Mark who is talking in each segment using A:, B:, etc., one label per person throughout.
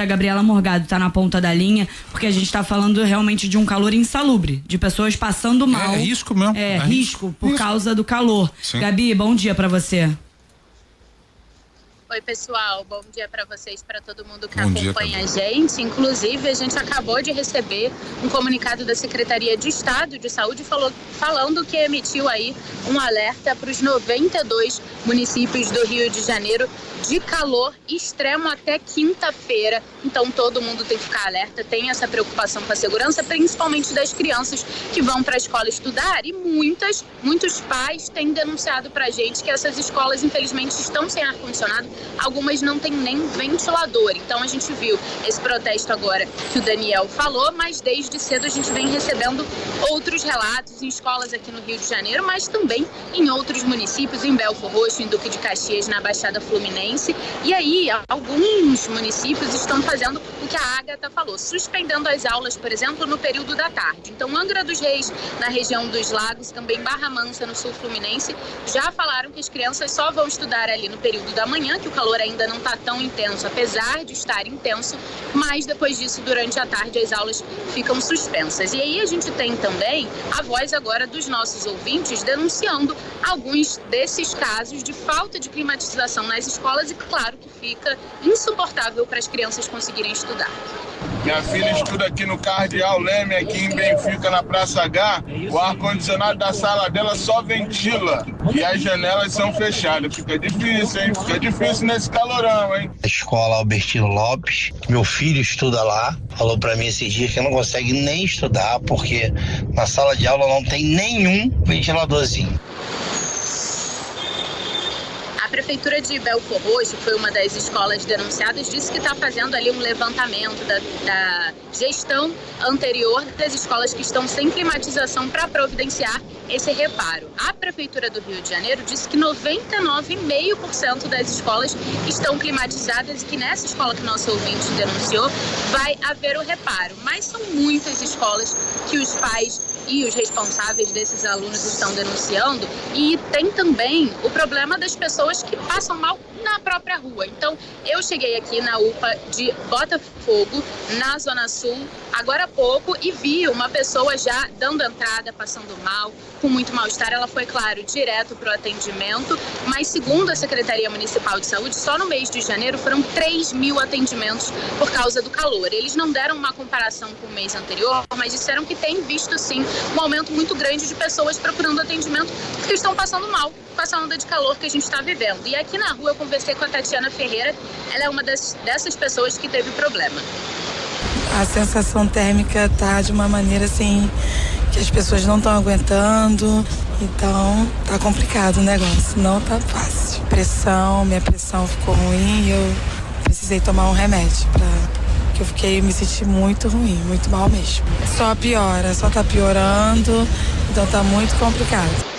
A: A Gabriela Morgado está na ponta da linha, porque a gente está falando realmente de um calor insalubre, de pessoas passando mal.
B: É risco mesmo.
A: É risco por causa do calor.
B: Sim.
A: Gabi, bom dia para você.
C: Oi, pessoal, bom dia para vocês, para todo mundo que acompanha a gente. Inclusive, a gente acabou de receber um comunicado da Secretaria de Estado de Saúde falando que emitiu aí um alerta para os 92 municípios do Rio de Janeiro de calor extremo até quinta-feira. Então, todo mundo tem que ficar alerta, tem essa preocupação com a segurança, principalmente das crianças que vão para a escola estudar. E muitos pais têm denunciado para a gente que essas escolas, infelizmente, estão sem ar-condicionado. Algumas não têm nem ventilador. Então a gente viu esse protesto agora que o Daniel falou, mas desde cedo a gente vem recebendo outros relatos em escolas aqui no Rio de Janeiro, mas também em outros municípios, em Belford Roxo, em Duque de Caxias, na Baixada Fluminense. E aí, alguns municípios estão fazendo o que a Agatha falou, suspendendo as aulas, por exemplo, no período da tarde. Então, Angra dos Reis, na região dos Lagos, também Barra Mansa, no sul fluminense, já falaram que as crianças só vão estudar ali no período da manhã, que o calor ainda não está tão intenso, apesar de estar intenso, mas depois disso, durante a tarde, as aulas ficam suspensas. E aí a gente tem também a voz agora dos nossos ouvintes denunciando alguns desses casos de falta de climatização nas escolas e claro que fica insuportável para as crianças conseguirem estudar.
D: Minha filha estuda aqui no Cardeal Leme, aqui em Benfica, na Praça H. O ar-condicionado da sala dela só ventila e as janelas são fechadas. Fica difícil, hein? Fica difícil nesse calorão, hein?
E: A escola Albertino Lopes, meu filho estuda lá, falou pra mim esses dias que não consegue nem estudar porque na sala de aula não tem nenhum ventiladorzinho.
C: A Prefeitura de Belford Roxo, foi uma das escolas denunciadas, disse que está fazendo ali um levantamento da gestão anterior das escolas que estão sem climatização para providenciar esse reparo. A Prefeitura do Rio de Janeiro disse que 99,5% das escolas estão climatizadas e que nessa escola que o nosso ouvinte denunciou vai haver o reparo. Mas são muitas escolas que os pais e os responsáveis desses alunos estão denunciando e tem também o problema das pessoas que passam mal na própria rua. Então, eu cheguei aqui na UPA de Botafogo, na Zona Sul, agora há pouco, e vi uma pessoa já dando entrada, passando mal, com muito mal-estar. Ela foi, claro, direto para o atendimento, mas segundo a Secretaria Municipal de Saúde, só no mês de janeiro foram 3.000 atendimentos por causa do calor. Eles não deram uma comparação com o mês anterior, mas disseram que tem visto, sim, um aumento muito grande de pessoas procurando atendimento porque estão passando mal com essa onda de calor que a gente está vivendo. E aqui na rua eu conversei com a Tatiana Ferreira, ela é uma dessas pessoas que teve problema.
F: A sensação térmica tá de uma maneira assim que as pessoas não estão aguentando, então tá complicado o negócio, não tá fácil. Minha pressão ficou ruim e eu precisei tomar um remédio que eu me senti muito ruim, muito mal mesmo. Só piora, só tá piorando, então tá muito complicado.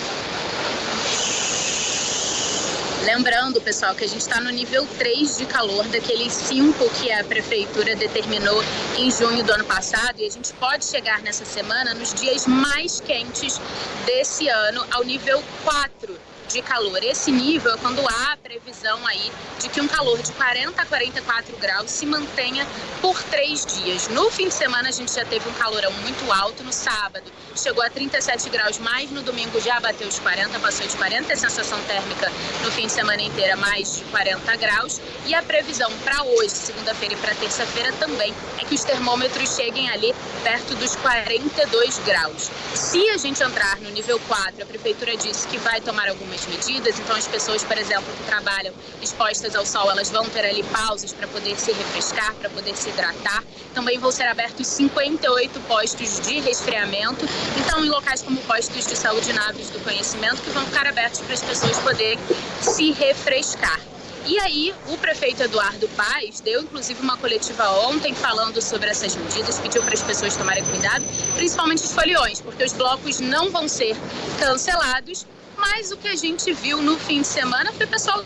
C: Lembrando, pessoal, que a gente está no nível 3 de calor, daqueles 5 que a Prefeitura determinou em junho do ano passado, e a gente pode chegar nessa semana nos dias mais quentes desse ano ao nível 4 de calor. Esse nível é quando há a previsão aí de que um calor de 40 a 44 graus se mantenha por 3 dias. No fim de semana a gente já teve um calorão muito alto. No sábado chegou a 37 graus, mas no domingo já bateu os 40, passou de 40, a sensação térmica no fim de semana inteira mais de 40 graus. E a previsão para hoje, segunda-feira e para terça-feira também, é que os termômetros cheguem ali perto dos 42 graus. Se a gente entrar no nível 4, a Prefeitura disse que vai tomar algumas medidas, então as pessoas, por exemplo, que trabalham expostas ao sol, elas vão ter ali pausas para poder se refrescar, para poder se hidratar. Também vão ser abertos 58 postos de resfriamento, então em locais como postos de saúde, naves do conhecimento, que vão ficar abertos para as pessoas poderem se refrescar. E aí, o prefeito Eduardo Paes deu inclusive uma coletiva ontem falando sobre essas medidas, pediu para as pessoas tomarem cuidado, principalmente os foliões, porque os blocos não vão ser cancelados, mas o que a gente viu no fim de semana foi o pessoal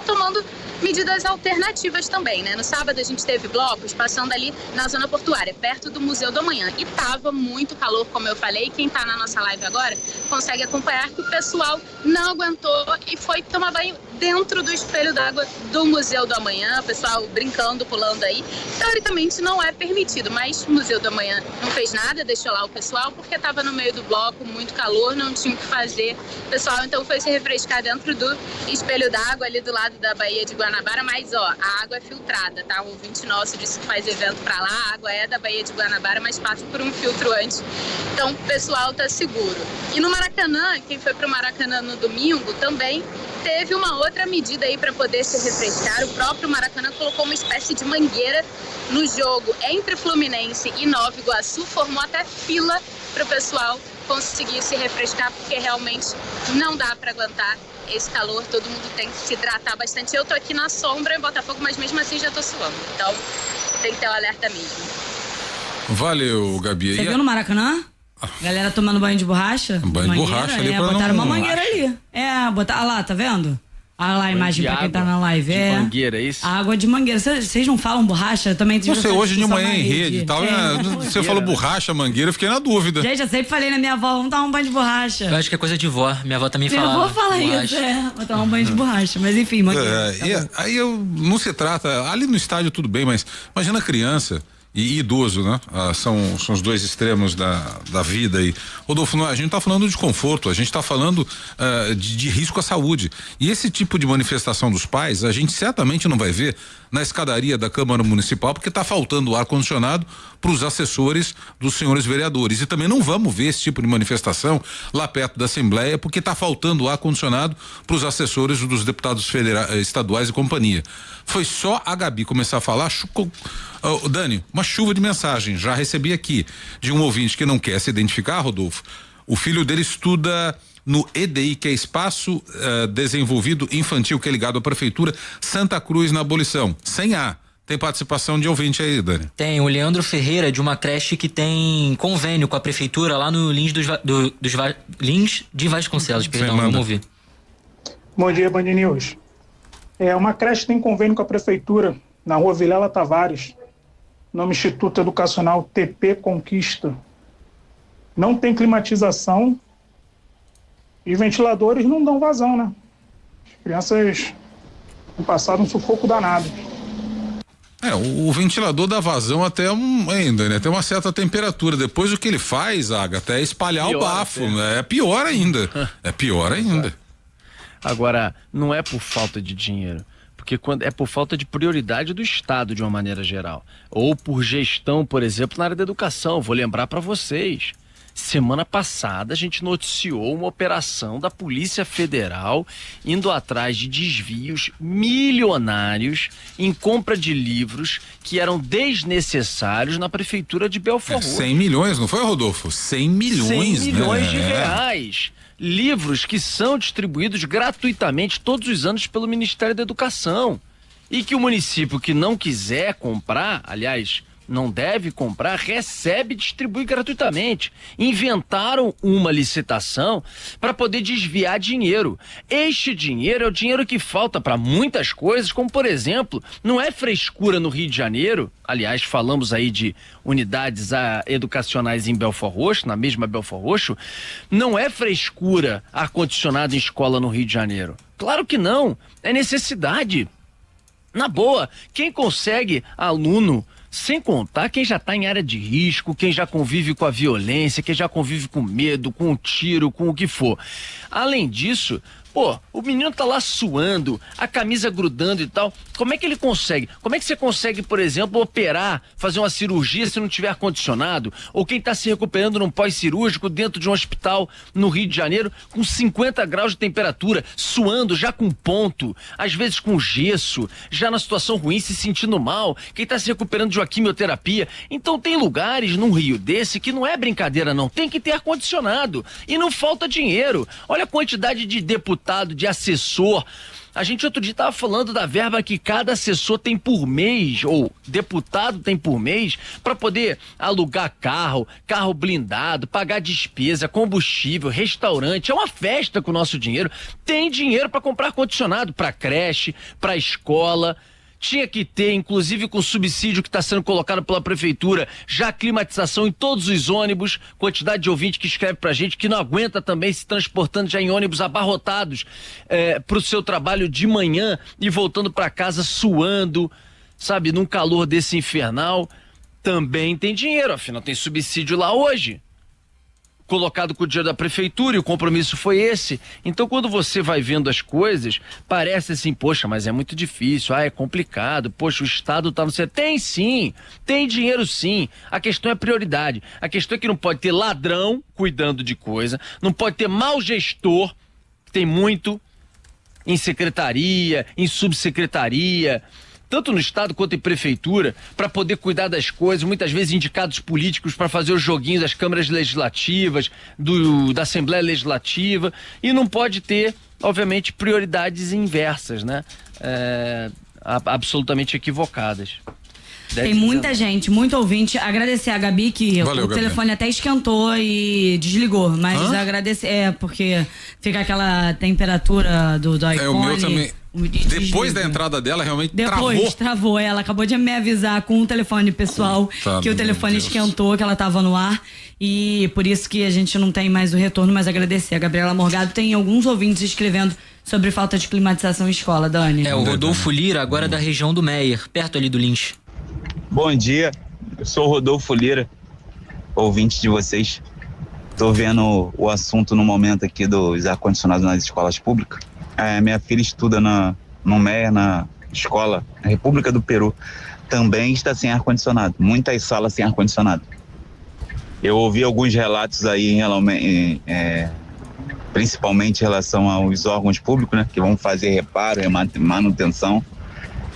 C: tomando medidas alternativas também, né? No sábado a gente teve blocos passando ali na zona portuária, perto do Museu do Amanhã, e tava muito calor, como eu falei. Quem tá na nossa live agora consegue acompanhar que o pessoal não aguentou e foi tomar banho dentro do espelho d'água do Museu do Amanhã, o pessoal brincando, pulando aí. Teoricamente não é permitido, mas o Museu do Amanhã não fez nada, deixou lá o pessoal, porque estava no meio do bloco, muito calor, não tinha o que fazer. O pessoal então foi se refrescar dentro do espelho d'água, ali do lado da Baía de Guanabara, mas ó, a água é filtrada, tá? Um ouvinte nosso disse que faz evento pra lá, a água é da Baía de Guanabara, mas passa por um filtro antes, então o pessoal tá seguro. E no Maracanã, quem foi pro Maracanã no domingo também teve uma outra medida aí para poder se refrescar. O próprio Maracanã colocou uma espécie de mangueira no jogo entre Fluminense e Nova Iguaçu, formou até fila para o pessoal conseguir se refrescar, porque realmente não dá para aguentar esse calor, todo mundo tem que se hidratar bastante. Eu tô aqui na sombra em Botafogo, mas mesmo assim já tô suando, então tem que ter o alerta mesmo.
B: Valeu, Gabi.
A: Você viu no Maracanã? Galera tomando banho de borracha?
B: Banho de borracha ali pra
A: botaram
B: não...
A: uma mangueira ali. Olha lá, tá vendo? Olha lá a imagem pra quem tá na live.
G: De mangueira, é isso?
A: Água de mangueira. Vocês não falam borracha? Também
B: não sei, hoje de manhã em rede e tal. Você falou borracha, mangueira, eu fiquei na dúvida.
A: Gente, eu sempre falei na minha avó, vamos tomar um banho de borracha.
H: Eu acho que é coisa de vó. Minha avó também fala.
A: Minha avó fala isso, vou tomar um banho de borracha. Mas enfim, mangueira.
B: Aí não se trata. Ali no estádio tudo bem, mas imagina criança e idoso, né? São os dois extremos da vida. E, Rodolfo, a gente tá falando de conforto, a gente tá falando de risco à saúde. E esse tipo de manifestação dos pais, a gente certamente não vai ver na escadaria da Câmara Municipal, porque tá faltando ar-condicionado para os assessores dos senhores vereadores. E também não vamos ver esse tipo de manifestação lá perto da Assembleia, porque tá faltando ar-condicionado para os assessores dos deputados estaduais e companhia. Foi só a Gabi começar a falar, Dani, uma chuva de mensagens. Já recebi aqui de um ouvinte que não quer se identificar, Rodolfo. O filho dele estuda no EDI, que é Espaço Desenvolvido Infantil, que é ligado à Prefeitura Santa Cruz, na Abolição. Sem A. Tem participação de ouvinte aí, Dani?
H: Tem, o Leandro Ferreira, de uma creche que tem convênio com a Prefeitura lá no Lins Lins de Vasconcelos, perdão, vamos ouvir.
I: Bom dia, Band News. Uma creche tem convênio com a Prefeitura, na rua Vilela Tavares, nome Instituto Educacional TP Conquista. Não tem climatização e ventiladores não dão vazão, né? As crianças têm passado um sufoco danado.
B: O ventilador dá vazão até ainda, né? Tem uma certa temperatura. Depois o que ele faz, Agatha, é espalhar pior o bafo. Né? É pior ainda. É pior ainda.
G: Agora, não é por falta de dinheiro. Porque é por falta de prioridade do Estado, de uma maneira geral. Ou por gestão, por exemplo, na área da educação. Vou lembrar para vocês. Semana passada a gente noticiou uma operação da Polícia Federal indo atrás de desvios milionários em compra de livros que eram desnecessários na Prefeitura de Belfort Roxo.
B: 100 milhões, não foi, Rodolfo? 100 milhões,
G: 100 milhões de reais. Livros que são distribuídos gratuitamente todos os anos pelo Ministério da Educação. E que o município que não quiser comprar, aliás, não deve comprar, recebe e distribui gratuitamente. Inventaram uma licitação para poder desviar dinheiro. Este dinheiro é o dinheiro que falta para muitas coisas, como por exemplo, não é frescura no Rio de Janeiro, aliás, falamos aí de unidades educacionais em Belfort Roxo, na mesma Belfort Roxo, não é frescura ar-condicionado em escola no Rio de Janeiro. Claro que não, é necessidade. Na boa, quem consegue aluno, sem contar quem já está em área de risco, quem já convive com a violência, quem já convive com medo, com o tiro, com o que for. Além disso, o menino tá lá suando, a camisa grudando e tal. Como é que ele consegue? Como é que você consegue, por exemplo, operar, fazer uma cirurgia se não tiver ar-condicionado? Ou quem tá se recuperando num pós-cirúrgico dentro de um hospital no Rio de Janeiro com 50 graus de temperatura, suando, já com ponto, às vezes com gesso, já na situação ruim, se sentindo mal, quem tá se recuperando de uma quimioterapia. Então tem lugares num Rio desse que não é brincadeira não, tem que ter ar-condicionado e não falta dinheiro. Olha a quantidade de deputados, de assessor. A gente outro dia estava falando da verba que cada assessor tem por mês, ou deputado tem por mês, para poder alugar carro blindado, pagar despesa, combustível, restaurante. É uma festa com o nosso dinheiro. Tem dinheiro para comprar ar-condicionado para creche, para escola. tinha que ter, inclusive com o subsídio que está sendo colocado pela prefeitura, já climatização em todos os ônibus, quantidade de ouvinte que escreve pra gente que não aguenta também se transportando já em ônibus abarrotados pro seu trabalho de manhã e voltando para casa suando, sabe, num calor desse infernal. Também tem dinheiro, afinal tem subsídio lá hoje, colocado com o dinheiro da prefeitura, e o compromisso foi esse. Então, quando você vai vendo as coisas, parece assim, poxa, mas é muito difícil, é complicado, poxa, o Estado tá no centro. Tem sim, tem dinheiro sim. A questão é prioridade. A questão é que não pode ter ladrão cuidando de coisa, não pode ter mau gestor, que tem muito em secretaria, em subsecretaria, tanto no Estado quanto em prefeitura, para poder cuidar das coisas, muitas vezes indicados políticos para fazer os joguinhos das câmaras legislativas, da Assembleia Legislativa, e não pode ter, obviamente, prioridades inversas, né? Absolutamente equivocadas.
A: Tem muita gente, muito ouvinte. Agradecer a Gabi, que
B: Valeu,
A: o
B: Gabi.
A: telefone até esquentou e desligou. Mas agradecer, porque fica aquela temperatura do iPhone.
B: O meu também. Depois
A: desliga.
B: da entrada dela, realmente
A: Depois travou. Ela acabou de me avisar com o telefone pessoal que o telefone esquentou, que ela tava no ar. E por isso que a gente não tem mais o retorno, mas agradecer. A Gabriela Morgado, tem alguns ouvintes escrevendo sobre falta de climatização em escola, Dani.
H: O Rodolfo Lira, agora da região do Meier, perto ali do Lins.
J: Bom dia, eu sou o Rodolfo Lira, ouvinte de vocês. Tô vendo o assunto no momento aqui dos ar-condicionados nas escolas públicas. Minha filha estuda no MEA, na escola República do Peru. Também está sem ar-condicionado, muitas salas sem ar-condicionado. Eu ouvi alguns relatos aí, principalmente em relação aos órgãos públicos, né, que vão fazer reparo e manutenção.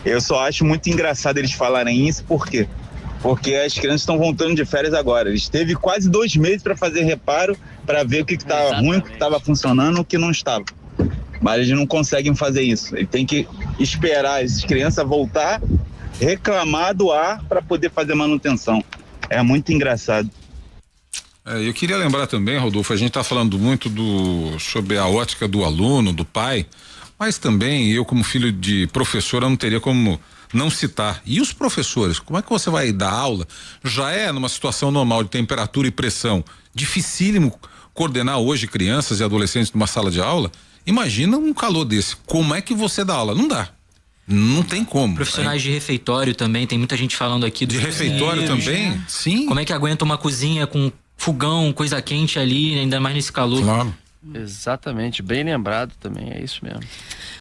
J: Eu só acho muito engraçado eles falarem isso, por quê? Porque as crianças estão voltando de férias agora. Eles teve quase 2 meses para fazer reparo, para ver o que estava ruim, o que estava funcionando, o que não estava. Mas eles não conseguem fazer isso. Eles têm que esperar as crianças voltar, reclamar do ar para poder fazer manutenção. É muito engraçado.
B: Eu queria lembrar também, Rodolfo, a gente está falando muito sobre a ótica do aluno, do pai, mas também eu, como filho de professora, não teria como não citar. E os professores, como é que você vai dar aula? Já é numa situação normal de temperatura e pressão, dificílimo coordenar hoje crianças e adolescentes numa sala de aula. Imagina um calor desse. Como é que você dá aula? Não dá. Não tem como.
H: Profissionais de refeitório também, tem muita gente falando aqui
B: de refeitório também? Né? Sim.
H: Como é que aguenta uma cozinha com fogão, coisa quente ali, ainda mais nesse calor?
B: Claro.
G: Exatamente, bem lembrado também, é isso mesmo.